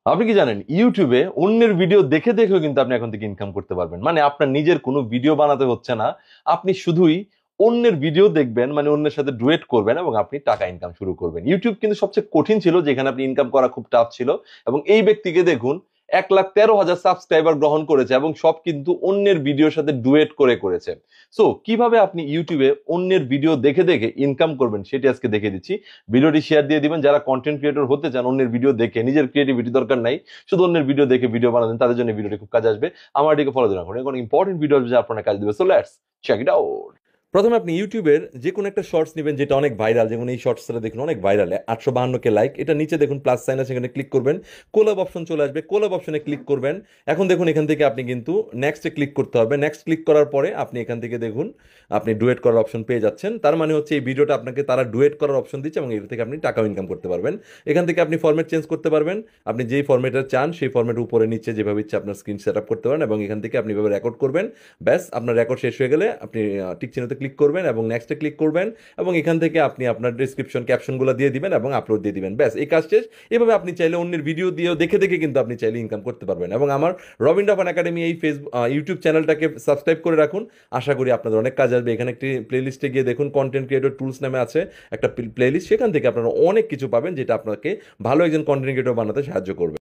আপনি কি জানেন ইউটিউবে অন্যের ভিডিও দেখে দেখেও কিন্তু আপনি এখন থেকে ইনকাম করতে পারবেন, মানে আপনার নিজের কোনো ভিডিও বানাতে হচ্ছে না। আপনি শুধুই অন্যের ভিডিও দেখবেন, মানে অন্যের সাথে ডুয়েট করবেন এবং আপনি টাকা ইনকাম শুরু করবেন। ইউটিউব কিন্তু সবচেয়ে কঠিন ছিল, যেখানে আপনি ইনকাম করা খুব টাফ ছিল। এবং এই ব্যক্তিকে দেখুন, 1,13,000 সাবস্ক্রাইবার গ্রহণ করেছে এবং সব কিন্তু অন্যের ভিডিওর সাথে ডুয়েট করে করেছে। সো কিভাবে আপনি ইউটিউবে অন্যের ভিডিও দেখে দেখে ইনকাম করবেন সেটি আজকে দেখে দিচ্ছি। ভিডিওটি শেয়ার দিয়ে দিবেন যারা কন্টেন্ট ক্রিয়েটর হতে চান, অন্যের ভিডিও দেখে, নিজের ক্রিয়েটিভিটি দরকার নাই, শুধু অন্যের ভিডিও দেখে ভিডিও বানাবেন, তাদের জন্য ভিডিওটি খুব কাজে আসবে। আমার এটিকে ফলো দিন, এখন ইম্পর্টেন্ট ভিডিও যা আপনার কাজ দিবে। So let's check it out. প্রথমে আপনি ইউটিউবের যে কোনো একটা শর্টস নেবেন যেটা অনেক ভাইরাল, যেমন এই শর্টসটা দেখুন অনেক ভাইরাল, 852 কে লাইক। এটা নিচে দেখুন প্লাস সাইন আছে, সেখানে ক্লিক করবেন, কোলাব অপশন চলে আসবে, কোলাব অপশনে ক্লিক করবেন। এখন দেখুন এখান থেকে আপনি কিন্তু নেক্সটে ক্লিক করতে হবে। নেক্সট ক্লিক করার পরে আপনি এখান থেকে দেখুন আপনি ডুয়েট করার অপশন পেয়ে যাচ্ছেন। তার মানে হচ্ছে এই ভিডিওটা আপনাকে তারা ডুয়েট করার অপশন দিচ্ছে এবং এর থেকে আপনি টাকাও ইনকাম করতে পারবেন। এখান থেকে আপনি ফরম্যাট চেঞ্জ করতে পারবেন, আপনি যেই ফরম্যাটে চান সেই ফরম্যাট উপরে নিচে যেভাবে ইচ্ছে আপনার স্ক্রিন সেট আপ করতে পারেন এবং এখান থেকে আপনি এভাবে রেকর্ড করবেন। ব্যাস, আপনার রেকর্ড শেষ হয়ে গেলে আপনি টিক চিহ্নতে ক্লিক করবেন এবং নেক্সটে ক্লিক করবেন এবং এখান থেকে আপনি আপনার ডিসক্রিপশন ক্যাপশনগুলো দিয়ে দিবেন এবং আপলোড দিয়ে দিবেন। ব্যাস, এই কাজ শেষ। এভাবে আপনি চাইলে অন্যের ভিডিও দিয়েও দেখে দেখে কিন্তু আপনি চাইলে ইনকাম করতে পারবেন। এবং আমার রবিন রাফান একাডেমি এই ইউটিউব চ্যানেলটাকে সাবস্ক্রাইব করে রাখুন, আশা করি আপনাদের অনেক কাজ আসবে। এখানে একটি প্লেলিস্টে গিয়ে দেখুন, কন্টেন্ট ক্রিয়েটর টুলস নামে আছে একটা প্লেলিস্ট, সেখান থেকে আপনারা অনেক কিছু পাবেন যেটা আপনাকে ভালো একজন কন্টেন্ট ক্রিয়েটর বানাতে সাহায্য করবে।